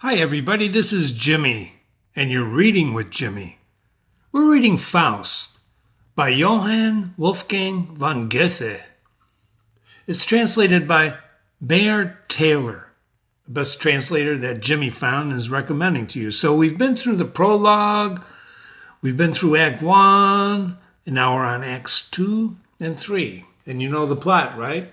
Hi, everybody. This is Jimmy, and you're reading with Jimmy. We're reading Faust by Johann Wolfgang von Goethe. It's translated by Bayard Taylor, the best translator that Jimmy found and is recommending to you. So we've been through the prologue, we've been through Act 1, and now we're on Acts 2 and 3. And you know the plot, right?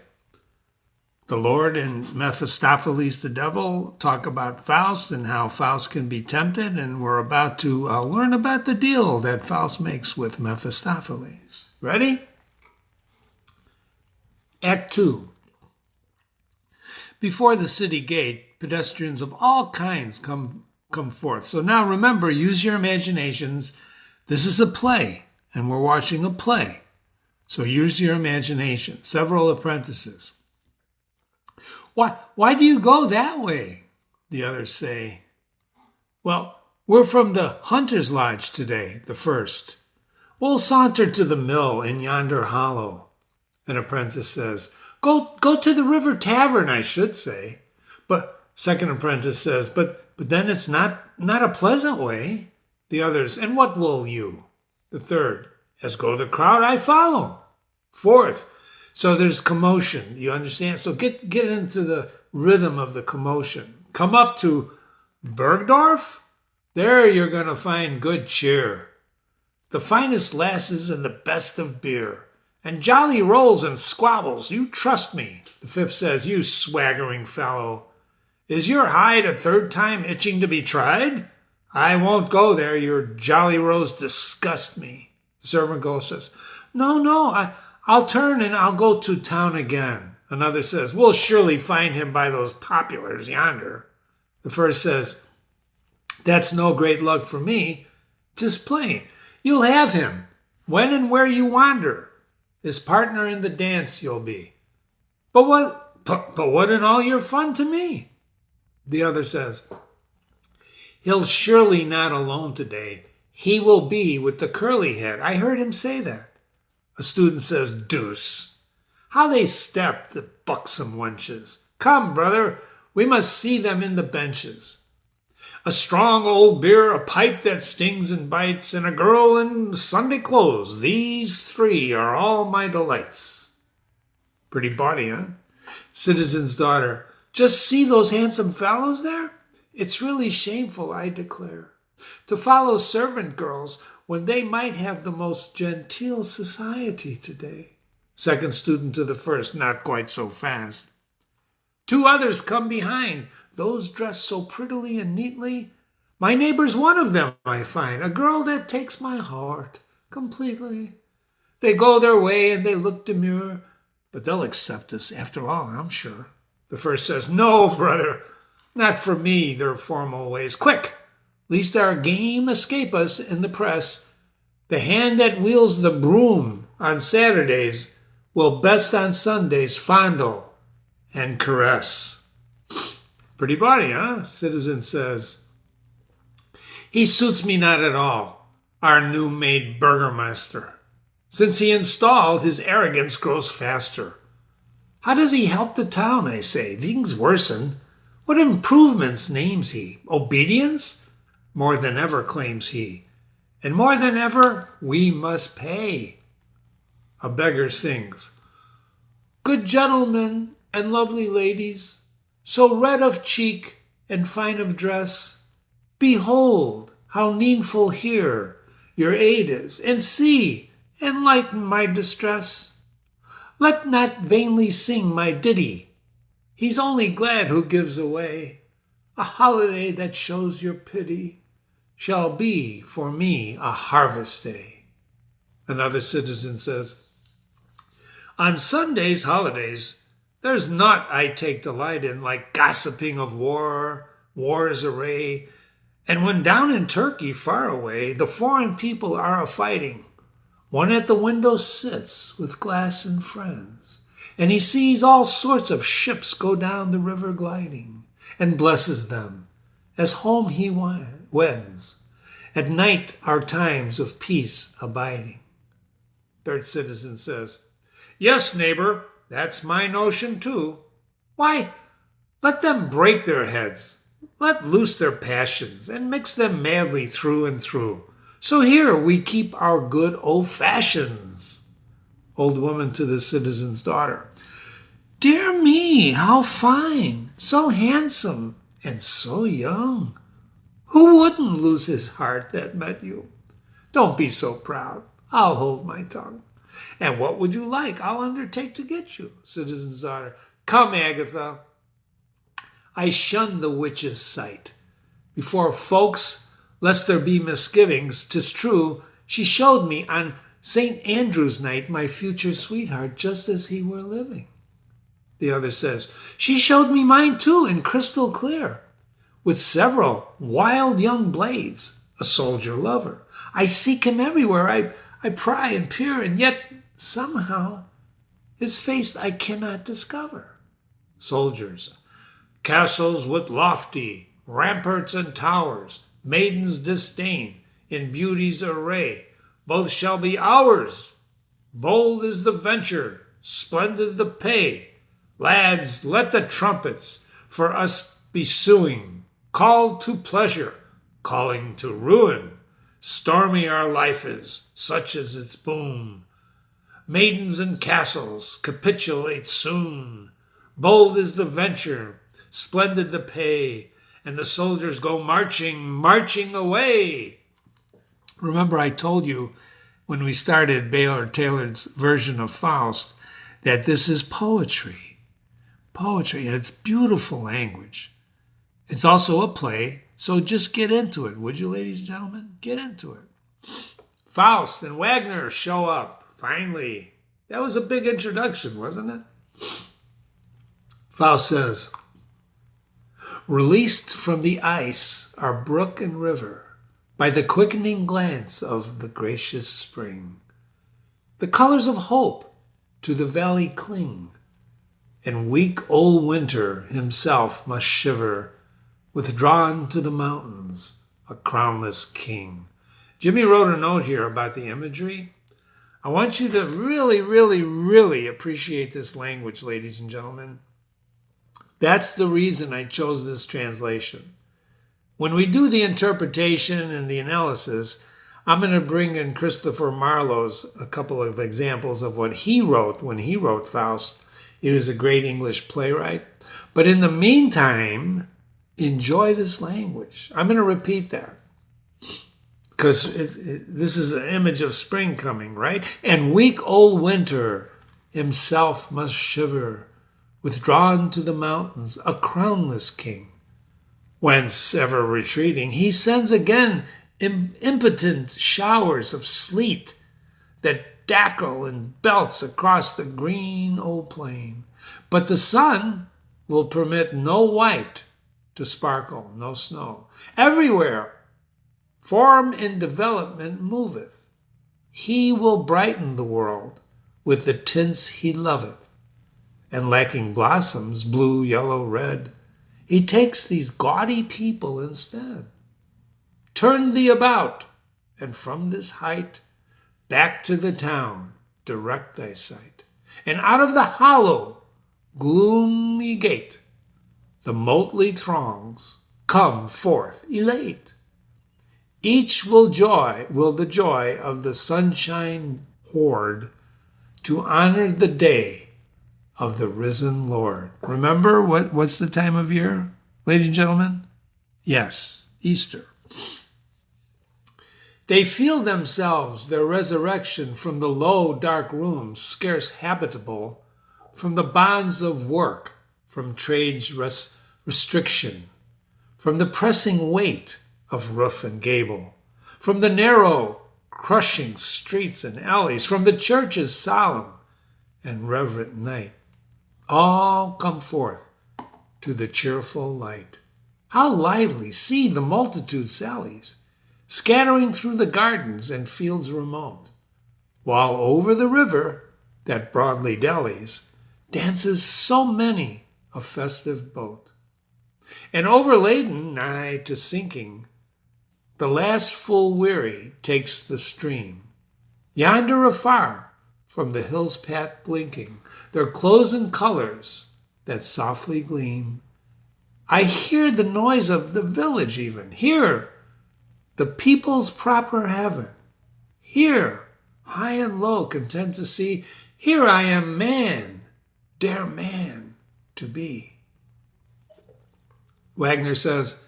The Lord and Mephistopheles, the devil, talk about Faust and how Faust can be tempted, and we're about to learn about the deal that Faust makes with Mephistopheles. Ready? Act 2. Before the city gate, pedestrians of all kinds come forth. So now remember, use your imaginations. This is a play, and we're watching a play. So use your imagination. Several apprentices. Why do you go that way? The others say. Well, we're from the hunter's lodge today, the first. We'll saunter to the mill in yonder hollow. An apprentice says, Go to the river tavern, I should say. But second apprentice says, but then it's not a pleasant way. The others, and what will you? The third, as go the crowd, I follow. Fourth, so there's commotion, you understand? So get into the rhythm of the commotion. Come up to Bergdorf. There you're going to find good cheer. The finest lasses and the best of beer. And jolly rolls and squabbles, you trust me. The fifth says, you swaggering fellow. Is your hide a third time itching to be tried? I won't go there, your jolly rolls disgust me. The servant girl says, No, I'll turn and I'll go to town again. Another says, we'll surely find him by those populars yonder. The first says, that's no great luck for me. 'Tis plain. You'll have him when and where you wander. His partner in the dance you'll be. But what in all your fun to me? The other says, he'll surely not alone today. He will be with the curly head. I heard him say that. A student says, deuce. How they step, the buxom wenches. Come, brother, we must see them in the benches. A strong old beer, a pipe that stings and bites, and a girl in Sunday clothes. These three are all my delights. Pretty body, huh? Citizen's daughter. Just see those handsome fellows there? It's really shameful, I declare, to follow servant girls when they might have the most genteel society today. Second student to the first, not quite so fast. Two others come behind, those dressed so prettily and neatly. My neighbor's one of them, I find, a girl that takes my heart completely. They go their way and they look demure, but they'll accept us after all, I'm sure. The first says, no, brother, not for me, their formal ways. Quick! Lest our game escape us in the press, the hand that wields the broom on Saturdays will best on Sundays fondle and caress. Pretty body, huh? Citizen says. He suits me not at all, our new-made burgomaster. Since he installed, his arrogance grows faster. How does he help the town, I say? Things worsen. What improvements names he? Obedience? More than ever claims he, and more than ever we must pay. A beggar sings, good gentlemen and lovely ladies, so red of cheek and fine of dress, behold how needful here your aid is, and see, enlighten my distress. Let not vainly sing my ditty, he's only glad who gives away. A holiday that shows your pity shall be for me a harvest day. Another citizen says, on Sundays, holidays, there's naught I take delight in like gossiping of war's array. And when down in Turkey far away, the foreign people are a-fighting, one at the window sits with glass and friends, and he sees all sorts of ships go down the river gliding, and blesses them as home he wends. At night are times of peace abiding. Third citizen says, yes, neighbor, that's my notion too. Why, let them break their heads. Let loose their passions and mix them madly through and through. So here we keep our good old fashions. Old woman to the citizen's daughter. Dear me, how fine, so handsome, and so young. Who wouldn't lose his heart that met you? Don't be so proud. I'll hold my tongue. And what would you like? I'll undertake to get you. Citizen's daughter. Come, Agatha. I shun the witch's sight. Before folks, lest there be misgivings, 'tis true, she showed me on St. Andrew's night my future sweetheart just as he were living. The other says, she showed me mine too in crystal clear, with several wild young blades, a soldier lover. I seek him everywhere, I pry and peer, and yet somehow his face I cannot discover. Soldiers. Castles with lofty ramparts and towers, maidens disdain, in beauty's array, both shall be ours. Bold is the venture, splendid the pay. Lads, let the trumpets for us be suing, call to pleasure, calling to ruin. Stormy our life is, such is its boom. Maidens and castles capitulate soon. Bold is the venture, splendid the pay, and the soldiers go marching, marching away. Remember I told you when we started Baylor Taylor's version of Faust that this is poetry. Poetry, and it's beautiful language. It's also a play, so just get into it, would you, ladies and gentlemen? Get into it. Faust and Wagner show up, finally. That was a big introduction, wasn't it? Faust says, released from the ice are brook and river by the quickening glance of the gracious spring. The colors of hope to the valley cling, and weak old winter himself must shiver, withdrawn to the mountains, a crownless king. Jimmy wrote a note here about the imagery. I want you to really, really, really appreciate this language, ladies and gentlemen. That's the reason I chose this translation. When we do the interpretation and the analysis, I'm going to bring in Christopher Marlowe's a couple of examples of what he wrote when he wrote Faust. He was a great English playwright. But in the meantime, enjoy this language. I'm going to repeat that because this is an image of spring coming, right? And weak old winter himself must shiver, withdrawn to the mountains, a crownless king. Whence, ever retreating, he sends again impotent showers of sleet that dackle and belts across the green old plain. But the sun will permit no white to sparkle, no snow. Everywhere form in development moveth. He will brighten the world with the tints he loveth. And lacking blossoms, blue, yellow, red, he takes these gaudy people instead. Turn thee about, and from this height, back to the town, direct thy sight. And out of the hollow, gloomy gate, the motley throngs come forth elate. Each will the joy of the sunshine hoard to honor the day of the risen Lord. Remember what's the time of year, ladies and gentlemen? Yes, Easter. They feel themselves, their resurrection from the low, dark rooms, scarce habitable, from the bonds of work, from trade's restriction, from the pressing weight of roof and gable, from the narrow, crushing streets and alleys, from the church's solemn and reverent night. All come forth to the cheerful light. How lively, see the multitude sallies, scattering through the gardens and fields remote, while over the river that broadly dallies dances so many a festive boat. And overladen nigh to sinking, the last full weary takes the stream. Yonder afar, from the hill's path blinking, their closing colors that softly gleam, I hear the noise of the village even. Hear the people's proper heaven. Here, high and low, content to see. Here I am man, dare man to be. Wagner says,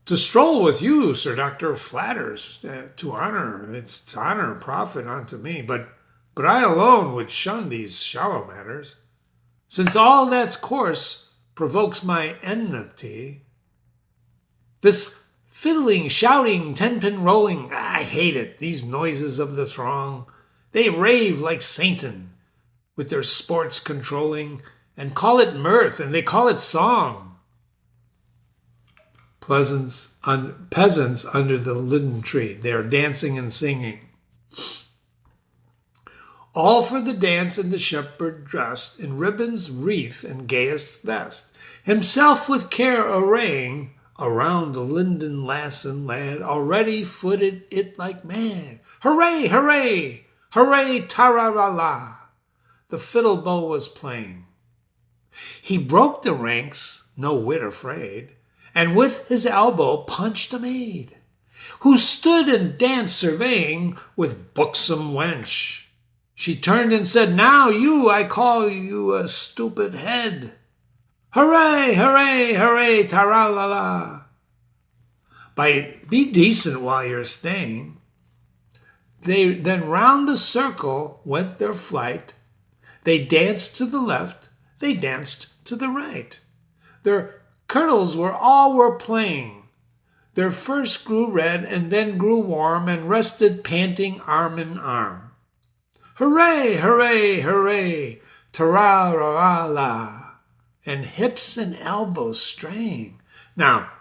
to stroll with you, Sir Doctor, flatters, to honor, it's honor, profit unto me, but I alone would shun these shallow matters, since all that's coarse provokes my enmity. This fiddling, shouting, ten-pin rolling, I hate it, these noises of the throng. They rave like Satan, with their sports controlling, and call it mirth, and they call it song. Peasants under the linden tree, they are dancing and singing. All for the dance and the shepherd dressed in ribbons, wreath, and gayest vest, himself with care arraying around the linden lass and lad, already footed it like mad. Hooray, hooray, hooray, tararala, the fiddle bow was playing. He broke the ranks, no whit afraid, and with his elbow punched a maid, who stood and danced surveying with buxom wench. She turned and said, now you, I call you a stupid head. Hooray, hooray, hooray, taralala. Be decent while you're staying. They then round the circle went their flight. They danced to the left, they danced to the right. Their kirtles were playing. Their first grew red and then grew warm and rested panting arm in arm. Hooray, hooray, hooray, ta-ra-ra-la, and hips and elbows straying. Now,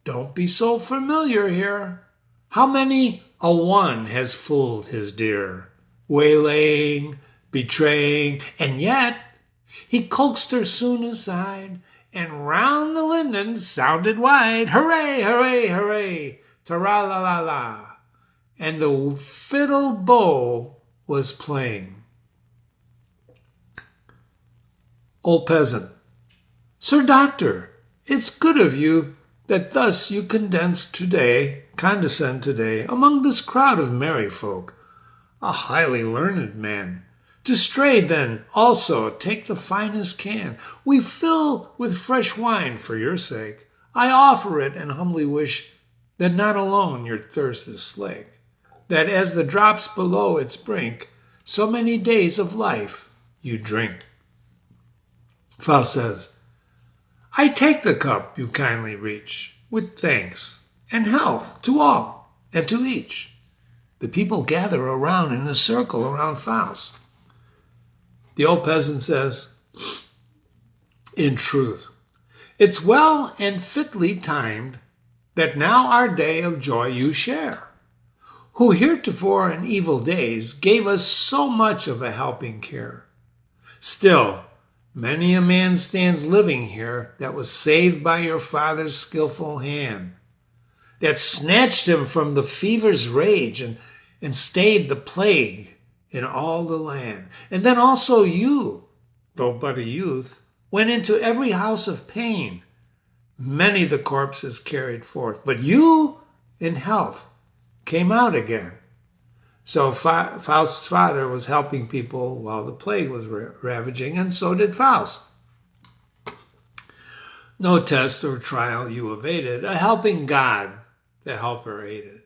don't be so familiar here. How many a one has fooled his dear, waylaying, betraying, and yet he coaxed her soon aside, and round the linden sounded wide, hooray, hooray, hooray, ta-ra-la-la-la, and the fiddle bow was playing. Old Peasant. Sir Doctor, it's good of you that thus you condescend today among this crowd of merry folk, a highly learned man. To stray, then, also take the finest can. We fill with fresh wine for your sake. I offer it and humbly wish that not alone your thirst is slaked, that as the drops below its brink, so many days of life you drink. Faust says, I take the cup you kindly reach, with thanks and health to all and to each. The people gather around in a circle around Faust. The old peasant says, in truth, it's well and fitly timed that now our day of joy you share, who heretofore in evil days gave us so much of a helping care. Still, many a man stands living here that was saved by your father's skillful hand, that snatched him from the fever's rage and stayed the plague in all the land. And then also you, though but a youth, went into every house of pain. Many the corpses carried forth, but you, in health, came out again. So Faust's father was helping people while the plague was ravaging, and so did Faust. No test or trial you evaded, a helping God the helper aided.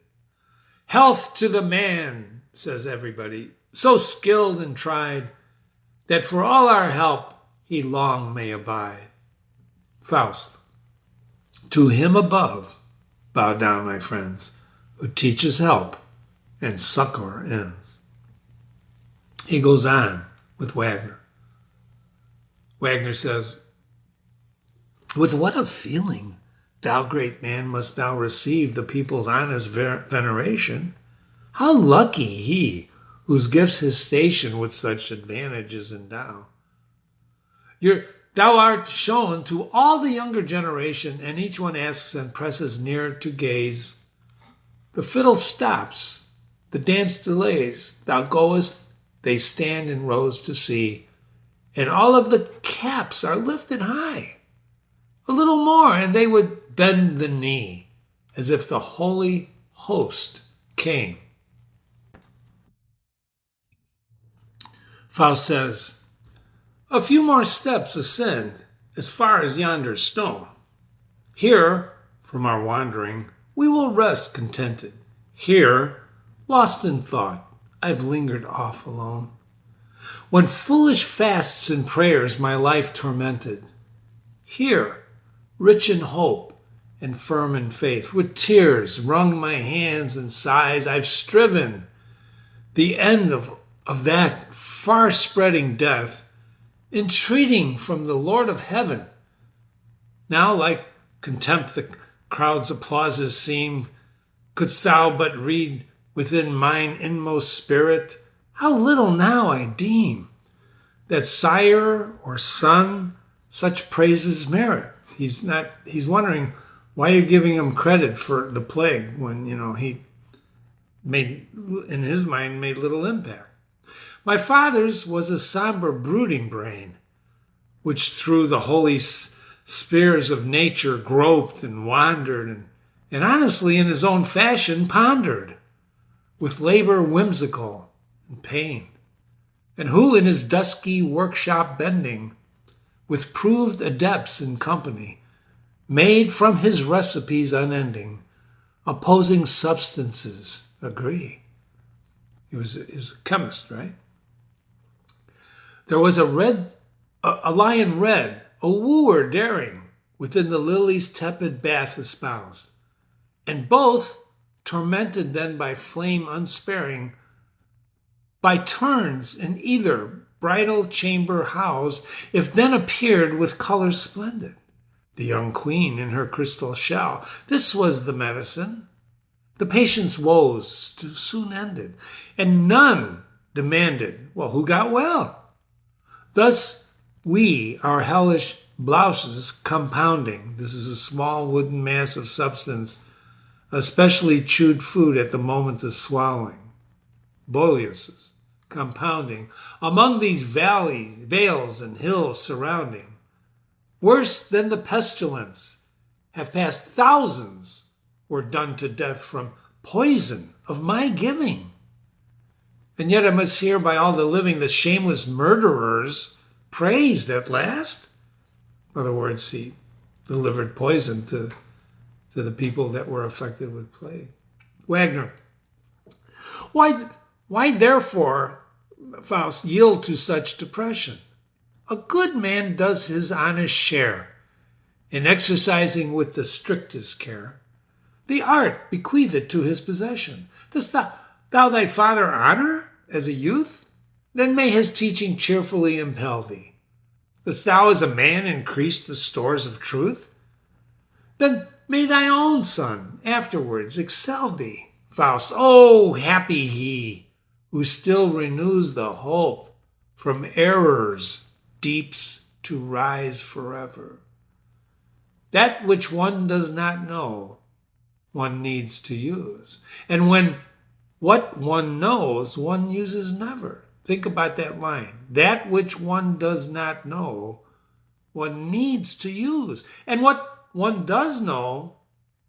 Health to the man, says everybody, so skilled and tried, that for all our help he long may abide. Faust. To him above, bow down, my friends, who teaches help and succor ends. He goes on with Wagner. Wagner says, with what a feeling, thou great man, must thou receive the people's honest veneration. How lucky he, whose gifts his station with such advantages endow. Thou art shown to all the younger generation, and each one asks and presses near to gaze. The fiddle stops, the dance delays. Thou goest, they stand in rows to see, and all of the caps are lifted high. A little more, and they would bend the knee, as if the holy host came. Faust says, a few more steps ascend, as far as yonder stone. Here, from our wandering, we will rest contented. Here, lost in thought, I've lingered off alone. When foolish fasts and prayers my life tormented. Here, rich in hope and firm in faith, with tears wrung my hands and sighs, I've striven the end of that far-spreading death, entreating from the Lord of heaven. Now, like contempt the crowd's applauses seem, couldst thou but read within mine inmost spirit, how little now I deem that sire or son such praises merit. He's wondering why you're giving him credit for the plague when, he made, in his mind, made little impact. My father's was a somber, brooding brain, which through the holy spheres of nature groped and wandered and honestly in his own fashion pondered, with labor whimsical and pain, and who in his dusky workshop bending, with proved adepts in company, made from his recipes unending, opposing substances agree. He was a chemist, right? There was a lion red, a wooer daring, within the lily's tepid bath espoused, and both, tormented then by flame unsparing, by turns in either bridal chamber housed, if then appeared with colors splendid. The young queen in her crystal shell, this was the medicine. The patient's woes soon ended, and none demanded, well, who got well? Thus we, our hellish blouses compounding, this is a small wooden mass of substance, especially chewed food at the moment of swallowing, boleuses, compounding, among these valleys, vales, and hills surrounding, worse than the pestilence, have passed thousands, were done to death from poison of my giving. And yet I must hear by all the living the shameless murderers praised at last. In other words, he delivered poison to the people that were affected with plague. Wagner. Why therefore, Faust, yield to such depression? A good man does his honest share in exercising with the strictest care the art bequeathed to his possession. Dost thou thy father honor as a youth? Then may his teaching cheerfully impel thee. Dost thou as a man increase the stores of truth? Then may thy own son afterwards excel thee. Faust, oh, happy he who still renews the hope from error's deeps to rise forever. That which one does not know, one needs to use. And when what one knows, one uses never. Think about that line. That which one does not know, one needs to use. And what one does know,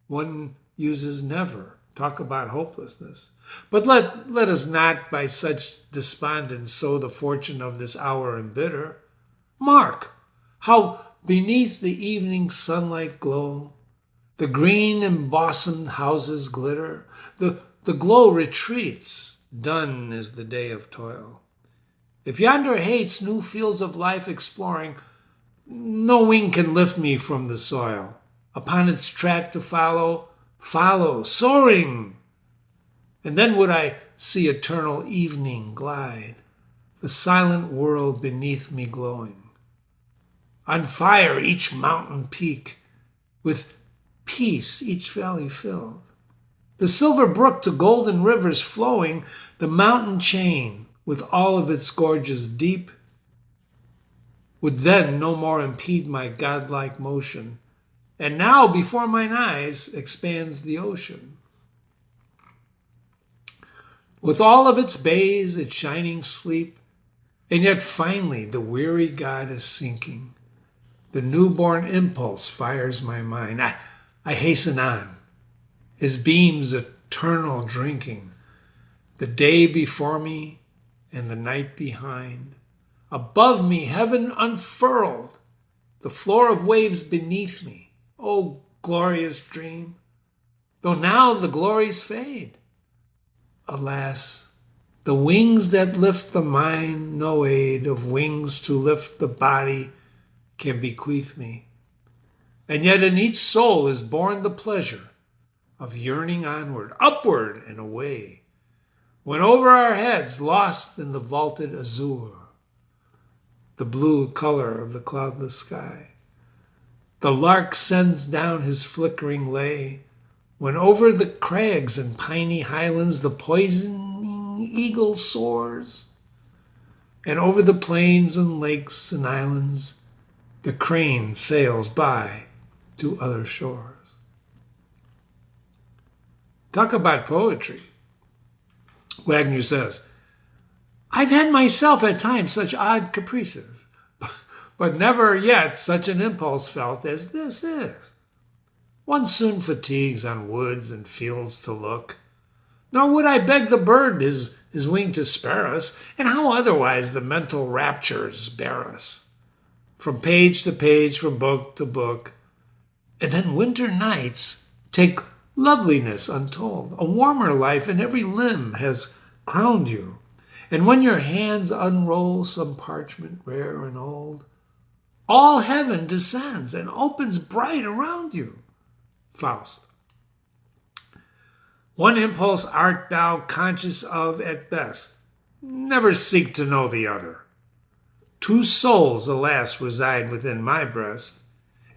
one uses never. Talk about hopelessness. But let us not by such despondence sow the fortune of this hour embitter. Mark how beneath the evening sunlight glow, the green embosomed houses glitter, the glow retreats, done is the day of toil. If yonder hates new fields of life exploring, no wing can lift me from the soil. Upon its track to follow, soaring. And then would I see eternal evening glide, the silent world beneath me glowing. On fire each mountain peak, with peace each valley filled. The silver brook to golden rivers flowing, the mountain chain with all of its gorges deep, would then no more impede my godlike motion. And now before mine eyes expands the ocean. With all of its bays, its shining sleep, and yet finally the weary god is sinking. The newborn impulse fires my mind. I hasten on, his beams eternal drinking, the day before me and the night behind. Above me, heaven unfurled, the floor of waves beneath me. Oh, glorious dream! Though now the glories fade. Alas, the wings that lift the mind, no aid of wings to lift the body can bequeath me. And yet in each soul is born the pleasure of yearning onward, upward and away, when over our heads, lost in the vaulted azure, the blue color of the cloudless sky, the lark sends down his flickering lay, when over the crags and piney highlands the poisoning eagle soars, and over the plains and lakes and islands the crane sails by to other shores. Talk about poetry. Wagner says, I've had myself at times such odd caprices, but never yet such an impulse felt as this is. One soon fatigues on woods and fields to look, nor would I beg the bird his wing to spare us, and how otherwise the mental raptures bear us, from page to page, from book to book. And then winter nights take loveliness untold. A warmer life in every limb has crowned you. And when your hands unroll some parchment rare and old, all heaven descends and opens bright around you. Faust. One impulse art thou conscious of at best. Never seek to know the other. Two souls, alas, reside within my breast,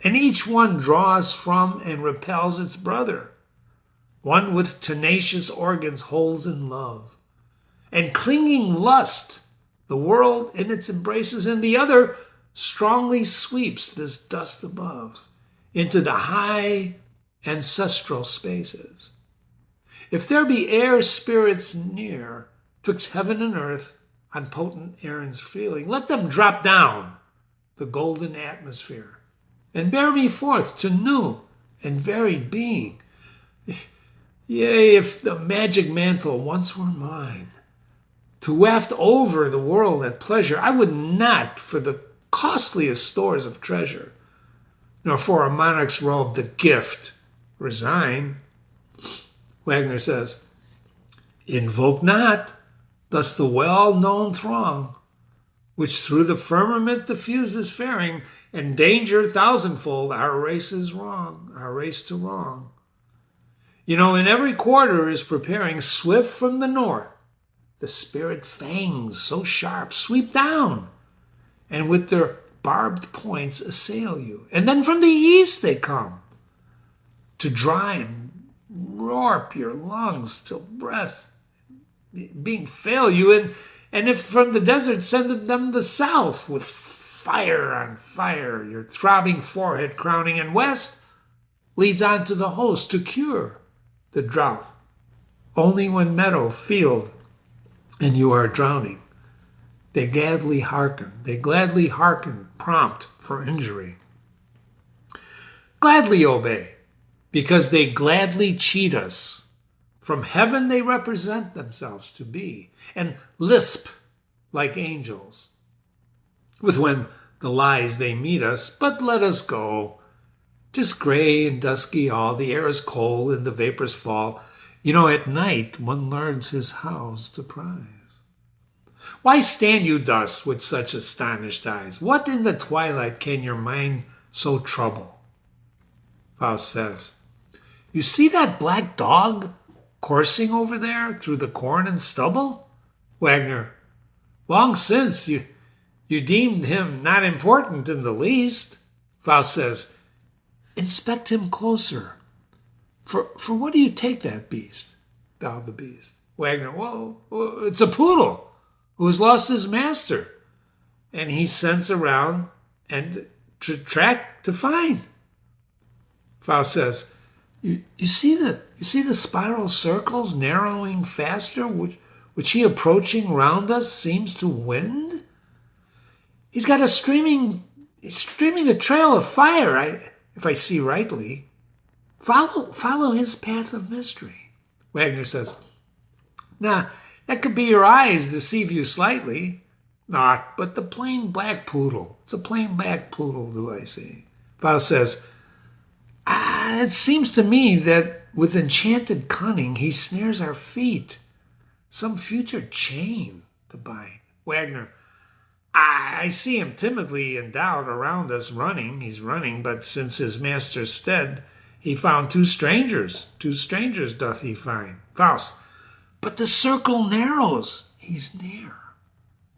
and each one draws from and repels its brother. One with tenacious organs holds in love, and clinging lust the world in its embraces, and the other strongly sweeps this dust above into the high ancestral spaces. If there be air spirits near, twixt heaven and earth, on potent errands feeling, let them drop down the golden atmosphere and bear me forth to new and varied being. Yea, if the magic mantle once were mine, to waft over the world at pleasure, I would not for the costliest stores of treasure, nor for a monarch's robe the gift resign. Wagner says, invoke not thus the well-known throng, which through the firmament diffuses faring, and danger thousandfold our race is wrong, our race to wrong. You know, in every quarter is preparing, swift from the north, the spirit fangs so sharp sweep down, and with their barbed points assail you. And then from the east they come, to dry and warp your lungs till breath being fail you. And if from the desert send them the south, with fire on fire, your throbbing forehead crowning, and west leads on to the host to cure the drought. Only when meadow, field, and you are drowning, they gladly hearken, prompt for injury. Gladly obey, because they gladly cheat us. From heaven they represent themselves to be, and lisp like angels. With when the lies they meet us, but let us go. 'Tis gray and dusky all, the air is cold, and the vapors fall. You know, at night one learns his house to prize. Why stand you thus with such astonished eyes? What in the twilight can your mind so trouble? Faust says, you see that black dog coursing over there through the corn and stubble? Wagner, long since you deemed him not important in the least. Faust says, inspect him closer. For what do you take that beast, thou the beast? Wagner, well, it's a poodle who has lost his master, and he scents around and track to find. Faust says, you see the spiral circles narrowing faster, which he approaching round us seems to wind? He's got a streaming streaming a trail of fire, if I see rightly. Follow his path of mystery. Wagner says, "Nah, that could be your eyes deceive you slightly. Not, but the plain black poodle. It's a plain black poodle, do I see?" Faust says, "It seems to me that with enchanted cunning he snares our feet. Some future chain to bind." Wagner, "I see him timidly in doubt around us running. He's running, but since his master's stead, he found two strangers doth he find." Faust, "But the circle narrows, he's near."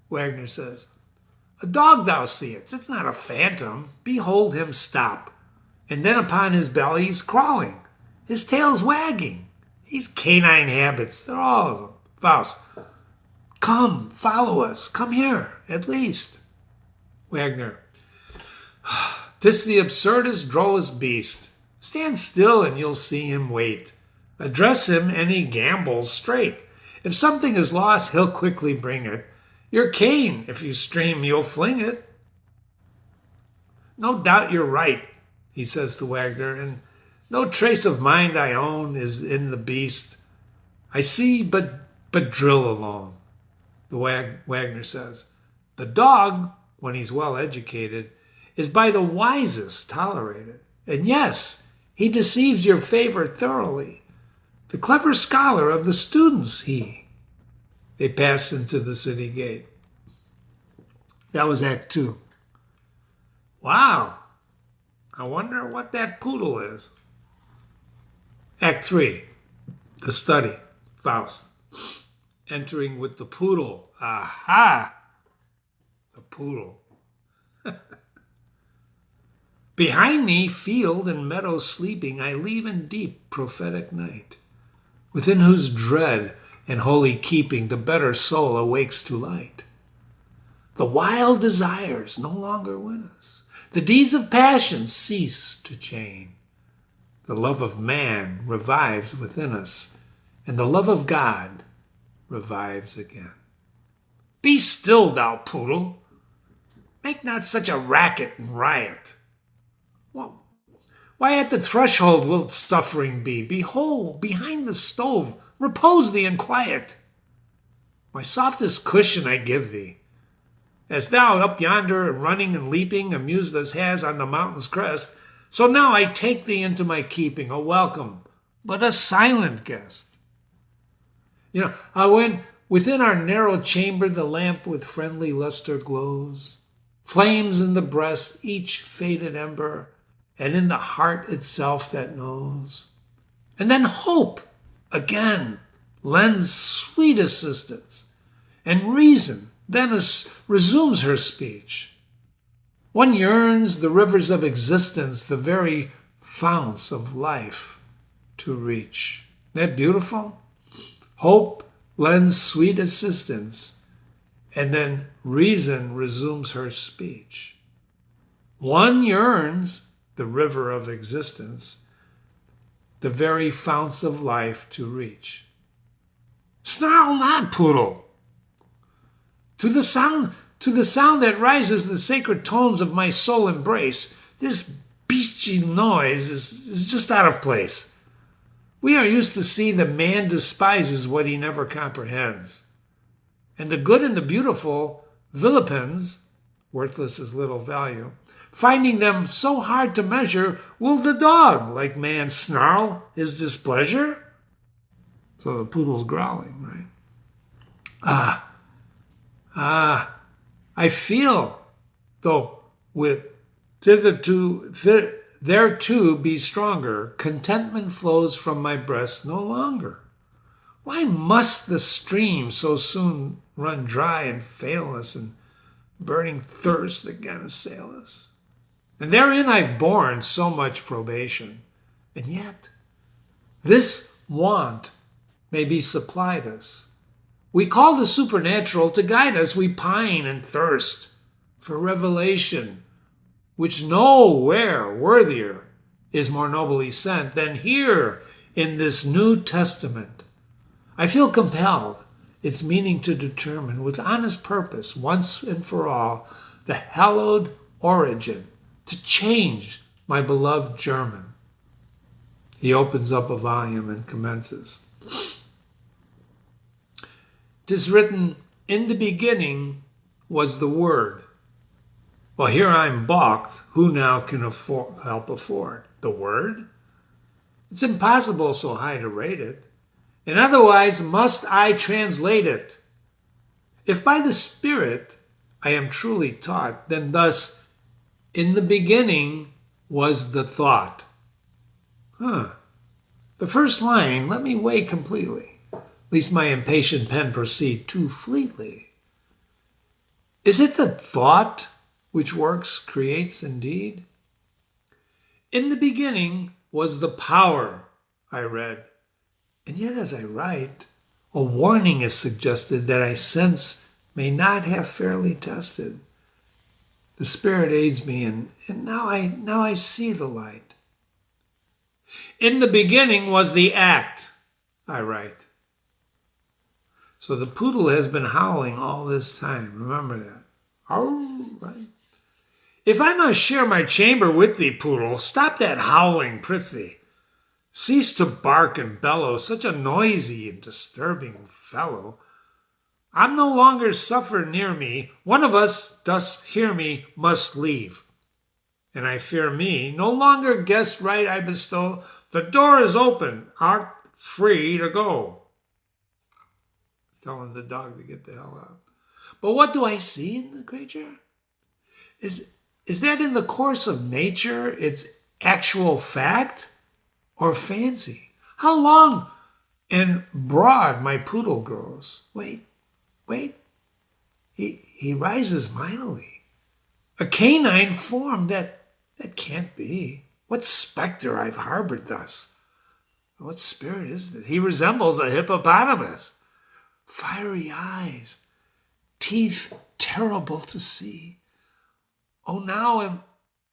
Wagner says, "A dog thou seest, it's not a phantom. Behold him stop, and then upon his belly he's crawling. His tail's wagging. These canine habits, they're all of them." Faust, "Come, follow us. Come here, at least." Wagner, "'Tis the absurdest, drollest beast. Stand still and you'll see him wait. Address him and he gambols straight. If something is lost, he'll quickly bring it. Your cane, if you stream, you'll fling it." "No doubt you're right," he says to Wagner, "and no trace of mind I own is in the beast. I see but drill alone." The Wagner says, "The dog, when he's well educated, is by the wisest tolerated. And yes, he deceives your favor thoroughly. The clever scholar of the students he." They passed into the city gate. That was Act 2. Wow, I wonder what that poodle is. Act 3, the study, Faust. Entering with the poodle. Aha! The poodle. "Behind me, field and meadow sleeping, I leave in deep prophetic night, within whose dread and holy keeping the better soul awakes to light. The wild desires no longer win us. The deeds of passion cease to chain. The love of man revives within us, and the love of God revives again." "Be still, thou poodle. Make not such a racket and riot. Why at the threshold wilt suffering be? Behold, behind the stove, repose thee in quiet. My softest cushion I give thee. As thou up yonder running and leaping amused us has on the mountain's crest, so now I take thee into my keeping, a welcome, but a silent guest. When within our narrow chamber the lamp with friendly luster glows, flames in the breast each faded ember, and in the heart itself that knows. And then hope again lends sweet assistance, and reason then resumes her speech. One yearns the rivers of existence, the very founts of life, to reach." Isn't that beautiful? Hope lends sweet assistance, and then reason resumes her speech. One yearns the river of existence, the very founts of life to reach. Snarl not, poodle! To the sound that rises the sacred tones of my soul embrace, this bestial noise is just out of place. We are used to see that man despises what he never comprehends, and the good and the beautiful vilipends, worthless as little value, finding them so hard to measure, will the dog, like man, snarl his displeasure? So the poodle's growling, right? I feel, though with thereto be stronger, contentment flows from my breast no longer. Why must the stream so soon run dry and fail us, and burning thirst again assail us? And therein I've borne so much probation, and yet this want may be supplied us. We call the supernatural to guide us. We pine and thirst for revelation, which nowhere worthier is more nobly sent than here in this New Testament. I feel compelled its meaning to determine with honest purpose, once and for all, the hallowed origin, to change my beloved German. He opens up a volume and commences. 'Tis written, in the beginning was the Word. Well, here I'm balked. Who now can help afford? The Word? It's impossible so high to rate it. And otherwise must I translate it. If by the Spirit I am truly taught, then thus, in the beginning was the thought. The first line, let me weigh completely, lest my impatient pen proceed too fleetly. Is it the thought which works, creates indeed? In the beginning was the power, I read. And yet as I write, a warning is suggested that I sense may not have fairly tested. The Spirit aids me, and now I see the light. In the beginning was the act, I write. So the poodle has been howling all this time. Remember that. Oh, right. If I must share my chamber with thee, poodle, stop that howling, prithee. Cease to bark and bellow, such a noisy and disturbing fellow. I'm no longer suffer near me. One of us, dost hear me, must leave. And I fear me, no longer guest right I bestow. The door is open, art free to go. Telling the dog to get the hell out. But what do I see in the creature? Is that in the course of nature, its actual fact? Or fancy? How long and broad my poodle grows. Wait. He rises mightily. A canine form that can't be. What spectre I've harbored thus? What spirit is this? He resembles a hippopotamus. Fiery eyes, teeth terrible to see. Oh, now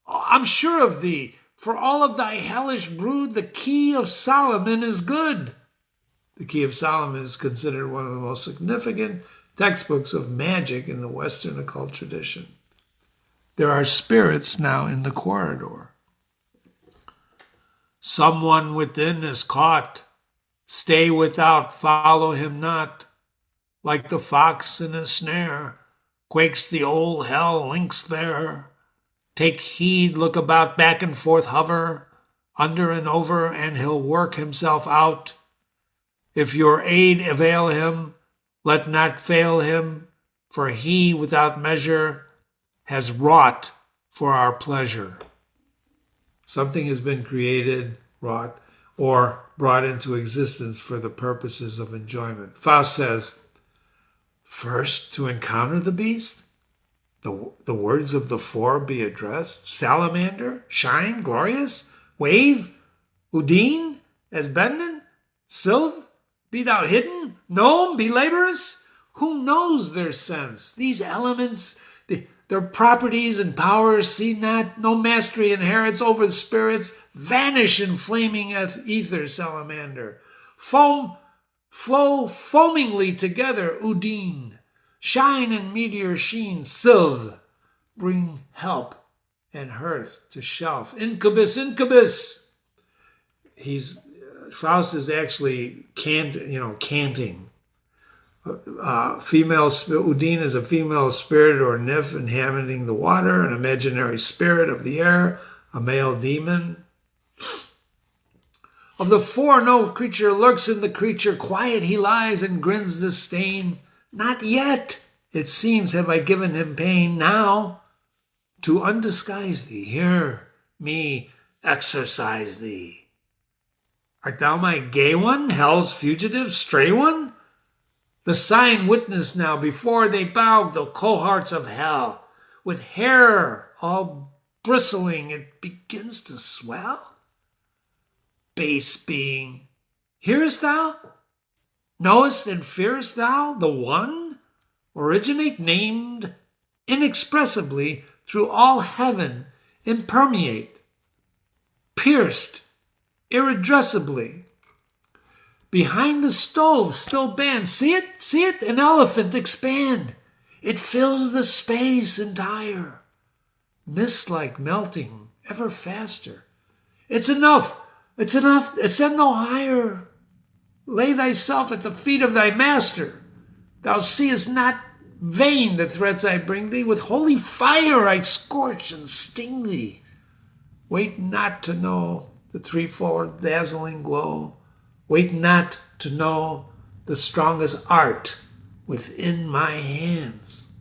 I'm sure of thee. For all of thy hellish brood, the key of Solomon is good. The key of Solomon is considered one of the most significant textbooks of magic in the Western occult tradition. There are spirits now in the corridor. Someone within is caught. Stay without, follow him not. Like the fox in a snare, quakes the old hell lynx there. Take heed, look about, back and forth hover, under and over, and he'll work himself out. If your aid avail him, let not fail him, for he without measure has wrought for our pleasure. Something has been created, wrought, or brought into existence for the purposes of enjoyment. Faust says, first to encounter the beast, the words of the four be addressed. Salamander, shine, glorious, wave, Udine, as bendin, Sylve, be thou hidden, gnome, be laborious. Who knows their sense? These elements, their properties and powers, see not, no mastery inherits over the spirits, vanish in flaming ether, salamander. Flow foamingly together, Udine. Shine in meteor sheen, Sylve, bring help and hearth to shelf. Incubus, Faust is actually canting. Udine is a female spirit or nymph inhabiting the water, an imaginary spirit of the air, a male demon. Of the four, no creature lurks in the creature. Quiet he lies and grins disdain. Not yet, it seems, have I given him pain. Now, to undisguise thee, hear me exorcise thee. Art thou my gay one, hell's fugitive, stray one? The sign witness now, before they bow the cohorts of hell. With hair all bristling, it begins to swell. Base being, hearest thou? Knowest and fearest thou the one? Originate, named inexpressibly through all heaven, impermeate, pierced irredressibly. Behind the stove still band, see it, an elephant expand. It fills the space entire. mist-like melting ever faster. It's enough! It's enough! Ascend no higher! Lay thyself at the feet of thy master! Thou seest not vain the threats I bring thee. With holy fire I scorch and sting thee. Wait not to know the threefold dazzling glow. Wait not to know the strongest art within my hands.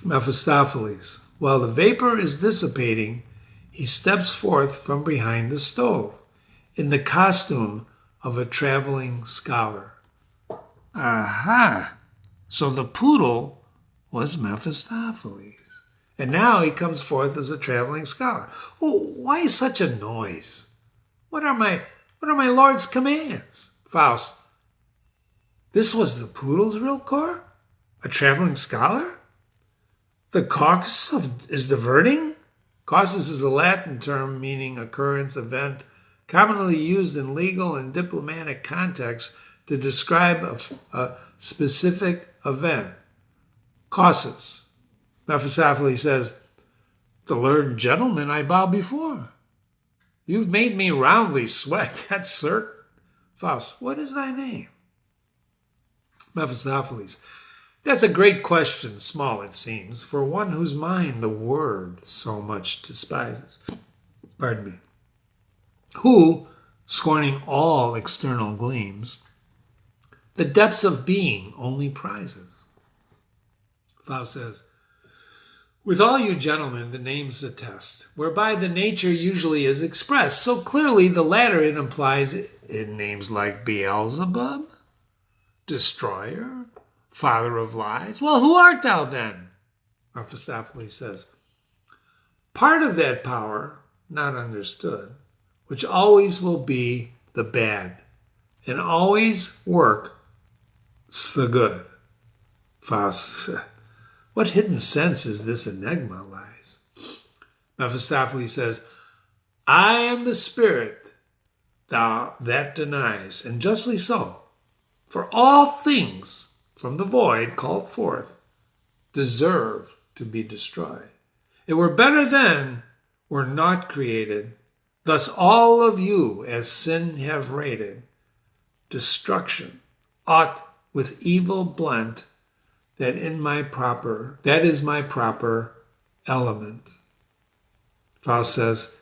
Mephistopheles. While the vapor is dissipating, he steps forth from behind the stove in the costume of a traveling scholar. Aha! So the poodle was Mephistopheles. And now he comes forth as a traveling scholar. Oh, why such a noise? What are my lord's commands? Faust. This was the poodle's real core? A traveling scholar? The causus is diverting? Causus is a Latin term meaning occurrence, event, commonly used in legal and diplomatic contexts to describe a specific event. Causus. Mephistopheles says, the learned gentleman I bow before. You've made me roundly sweat, that's certain. Faust, what is thy name? Mephistopheles, that's a great question, small it seems, for one whose mind the word so much despises. Pardon me. Who, scorning all external gleams, the depths of being only prizes. Faust says, with all you gentlemen, the names attest, whereby the nature usually is expressed. So clearly the latter it implies in names like Beelzebub, Destroyer, Father of Lies. Well, who art thou then? Mephistopheles says, part of that power, not understood, which always will be the bad, and always work the good. Faust, what hidden sense is this enigma lies? Mephistopheles says, I am the spirit thou that denies, and justly so. For all things from the void called forth deserve to be destroyed. It were better then were not created. Thus all of you as sin have rated. Destruction ought with evil blent, that is my proper element. Faust says,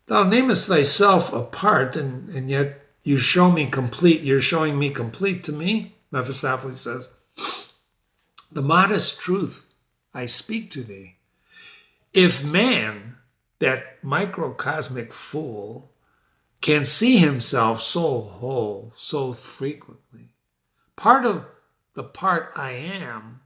thou namest thyself apart, and yet you're showing me complete to me. Mephistopheles says, the modest truth I speak to thee. If man, that microcosmic fool, can see himself so whole, so frequently, part of the part I am,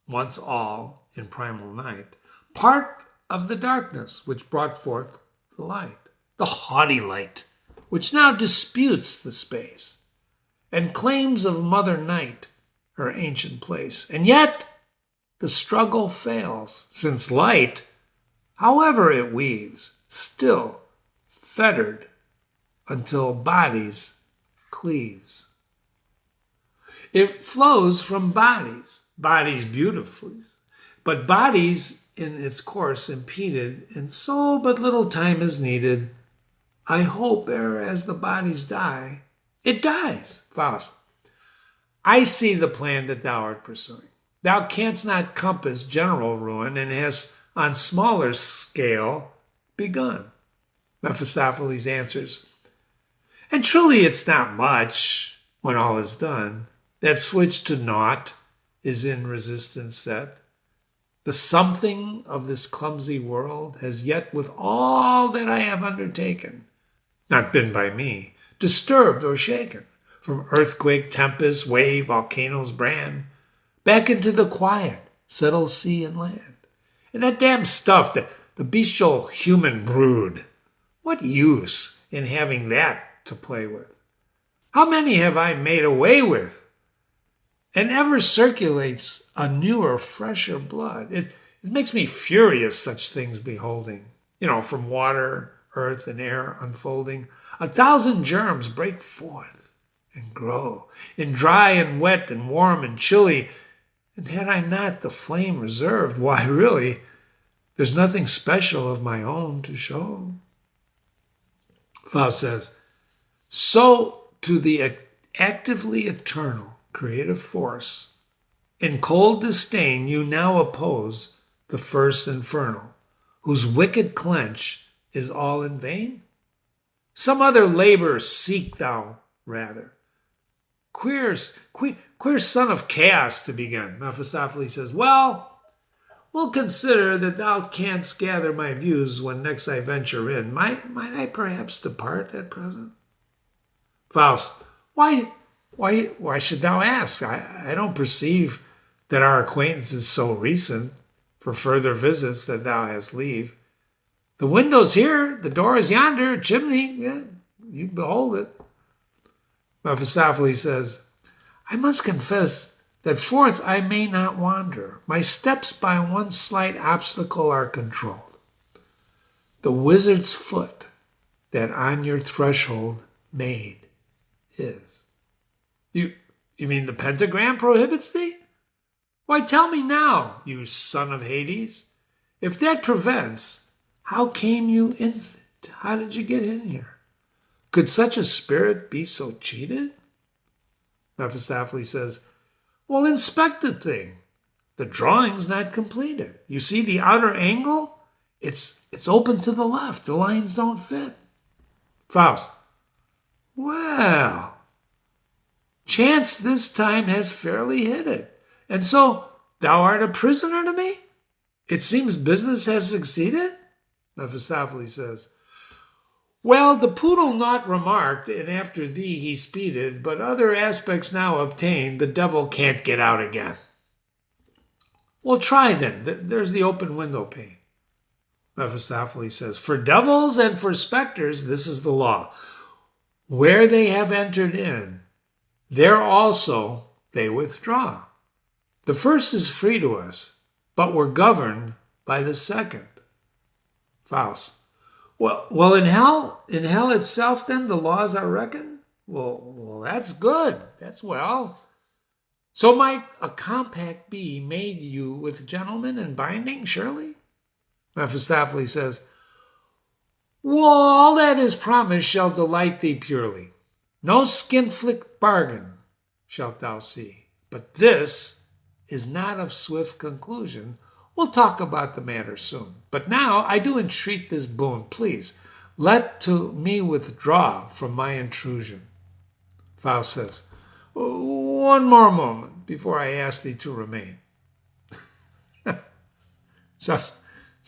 once all in primal night, part of the darkness which brought forth the light, the haughty light, which now disputes the space, and claims of Mother Night her ancient place. And yet the struggle fails, since light, however it weaves, still fettered until bodies cleaves. It flows from bodies beautifully, but bodies in its course impeded, and so but little time is needed. I hope ere as the bodies die, it dies. Faust, I see the plan that thou art pursuing. Thou canst not compass general ruin, and hast on smaller scale begun. Mephistopheles answers, and truly it's not much when all is done. That switch to naught is in resistance set. The something of this clumsy world has yet with all that I have undertaken, not been by me disturbed or shaken, from earthquake, tempest, wave, volcano's brand, back into the quiet, settled sea and land. And that damned stuff, the bestial human brood, what use in having that to play with? How many have I made away with? And ever circulates a newer, fresher blood. It makes me furious, such things beholding. From water, earth, and air unfolding, 1,000 germs break forth and grow, in dry and wet and warm and chilly, And had I not the flame reserved, why really, there's nothing special of my own to show. Faust says, so to the actively eternal creative force, in cold disdain you now oppose the first infernal, whose wicked clench is all in vain? Some other labor seek thou rather. Queer son of chaos to begin. Mephistopheles says, well, we'll consider that thou canst gather my views when next I venture in. Might I perhaps depart at present? Faust, why should thou ask? I don't perceive that our acquaintance is so recent for further visits that thou hast leave. The window's here, the door is yonder, chimney, yeah, you behold it. Mephistopheles says, I must confess that forth I may not wander. My steps by one slight obstacle are controlled. The wizard's foot that on your threshold made is. You mean the pentagram prohibits thee? Why, tell me now, you son of Hades. If that prevents, how came you in? How did you get in here? Could such a spirit be so cheated? Mephistopheles says, well, inspect the thing. The drawing's not completed. You see the outer angle? It's open to the left. The lines don't fit. Faust, well, chance this time has fairly hit it. And so thou art a prisoner to me? It seems business has succeeded? Mephistopheles says, well, the poodle not remarked, and after thee he speeded, but other aspects now obtained, the devil can't get out again. Well, try then. There's the open window pane. Mephistopheles says, for devils and for specters, this is the law. Where they have entered in, there also they withdraw. The first is free to us, but we're governed by the second. Faust, well, in hell itself, then, the laws are reckoned? Well, that's good. That's well. So might a compact be made you with gentlemen and binding, surely? Mephistopheles says, well, all that is promised shall delight thee purely. No skinflick bargain shalt thou see. But this is not of swift conclusion. We'll talk about the matter soon. But now I do entreat this boon, please. Let to me withdraw from my intrusion. Faust says, one more moment before I ask thee to remain. Sounds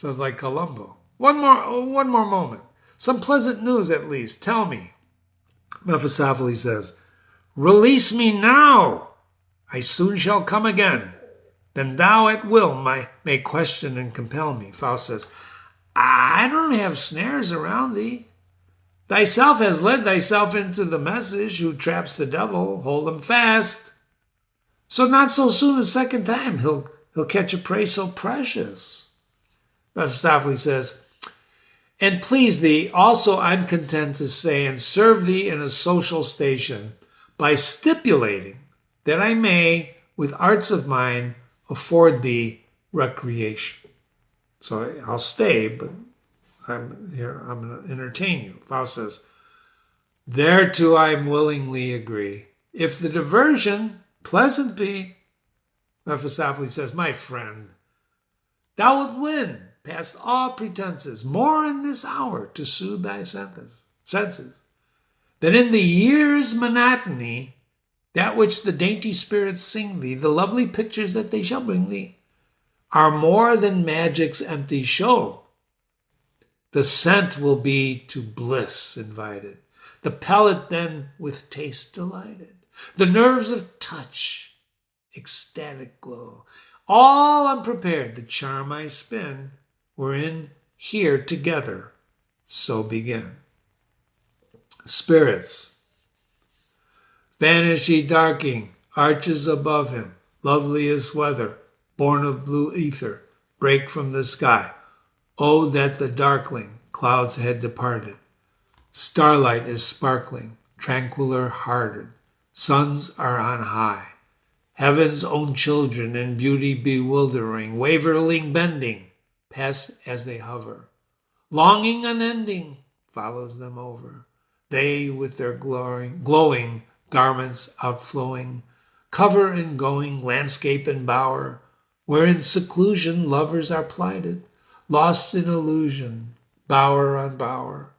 like Columbo. One more moment. Some pleasant news at least. Tell me. Mephistopheles says, release me now. I soon shall come again. Then thou at will may question and compel me. Faust says, I don't have snares around thee. Thyself has led thyself into the message. Who traps the devil, hold him fast. So not so soon a second time he'll catch a prey so precious. Mephistopheles says, and please thee, also I'm content to say and serve thee in a social station by stipulating that I may, with arts of mine, afford thee recreation. So I'll stay, but I'm going to entertain you. Faust says, thereto I willingly agree. If the diversion pleasant be, Mephistopheles says, my friend, thou wilt win past all pretenses, more in this hour to soothe thy senses, than in the year's monotony, that which the dainty spirits sing thee, the lovely pictures that they shall bring thee, are more than magic's empty show. The scent will be to bliss invited, the palate then with taste delighted, the nerves of touch, ecstatic glow. All unprepared, the charm I spin, we're in here together, so begin. Spirits, vanish ye darking, arches above him, loveliest weather, born of blue ether, break from the sky. Oh, that the darkling clouds had departed. Starlight is sparkling, tranquiller hearted. Suns are on high. Heaven's own children in beauty bewildering, wavering, bending, pass as they hover. Longing unending follows them over. They with their glowing garments outflowing, cover in going landscape and bower, where in seclusion lovers are plighted, lost in illusion, bower on bower,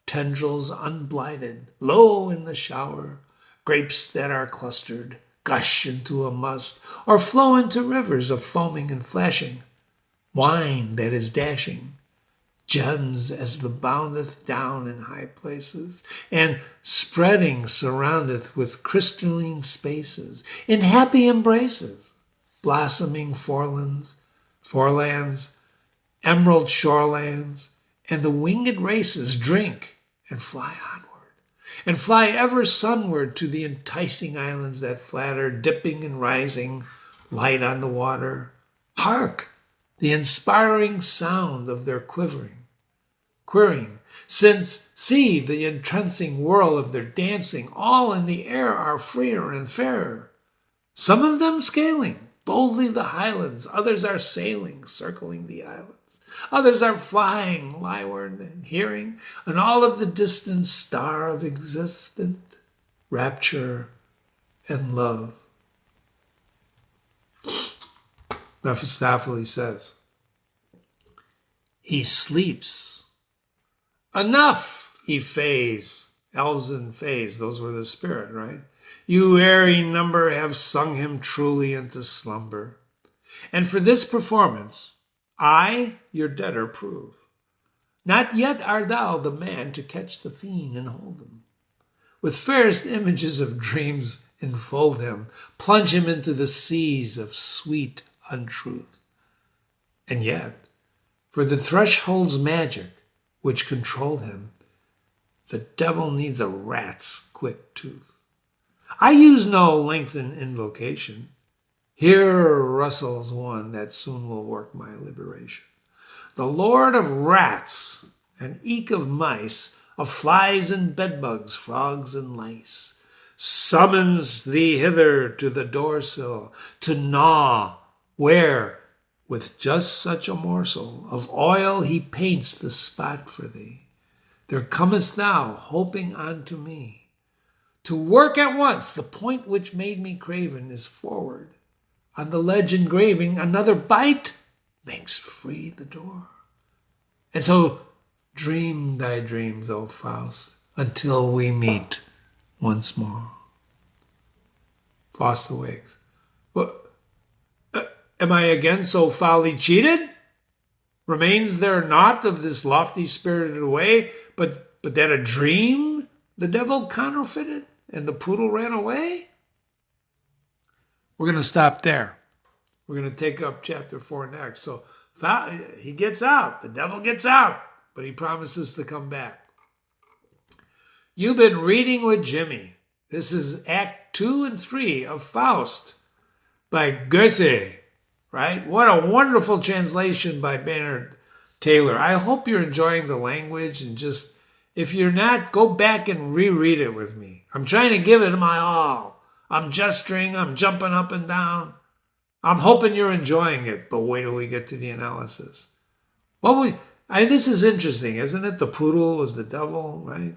tendrils unblighted, low in the shower, grapes that are clustered, gush into a must, or flow into rivers of foaming and flashing, wine that is dashing, gems as the boundeth down in high places, and spreading surroundeth with crystalline spaces, in happy embraces, blossoming forelands, emerald shorelands, and the winged races drink and fly onward, and fly ever sunward to the enticing islands that flatter, dipping and rising, light on the water. Hark! The inspiring sound of their quivering, since see the entrancing whirl of their dancing, all in the air are freer and fairer. Some of them scaling boldly the highlands, others are sailing, circling the islands, others are flying lyward and hearing, and all of the distant star of existent rapture and love. Mephistopheles says, he sleeps. Enough, ye fays, elves and fays, those were the spirit, right? You airy number have sung him truly into slumber. And for this performance, I your debtor prove. Not yet art thou the man to catch the fiend and hold him. With fairest images of dreams enfold him, plunge him into the seas of sweet untruth. And yet, for the threshold's magic which controlled him, the devil needs a rat's quick tooth. I use no lengthened invocation. Here rustles one that soon will work my liberation. The Lord of rats, and eke of mice, of flies and bedbugs, frogs and lice, summons thee hither to the doorsill to gnaw, where, with just such a morsel of oil he paints the spot for thee. There comest thou, hoping unto me, to work at once the point which made me craven is forward. On the ledge engraving, another bite makes free the door. And so dream thy dreams, O Faust, until we meet once more. Faust awakes. What? Am I again so foully cheated? Remains there naught of this lofty spirited way, but that a dream the devil counterfeited and the poodle ran away? We're going to stop there. We're going to take up chapter 4 next. So he gets out. The devil gets out, but he promises to come back. You've been reading with Jimmy. This is Act 2 and 3 of Faust by Goethe, right? What a wonderful translation by Bernard Taylor. I hope you're enjoying the language, and just, if you're not, go back and reread it with me. I'm trying to give it my all. I'm gesturing, I'm jumping up and down. I'm hoping you're enjoying it, but wait till we get to the analysis. This is interesting, isn't it? The poodle was the devil, right?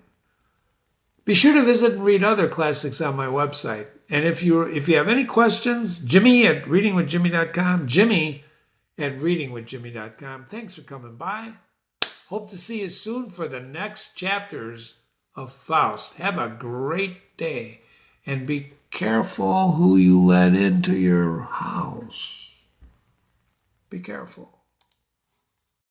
Be sure to visit and read other classics on my website. And if you have any questions, Jimmy at readingwithjimmy.com, Jimmy at readingwithjimmy.com. Thanks for coming by. Hope to see you soon for the next chapters of Faust. Have a great day, and be careful who you let into your house. Be careful.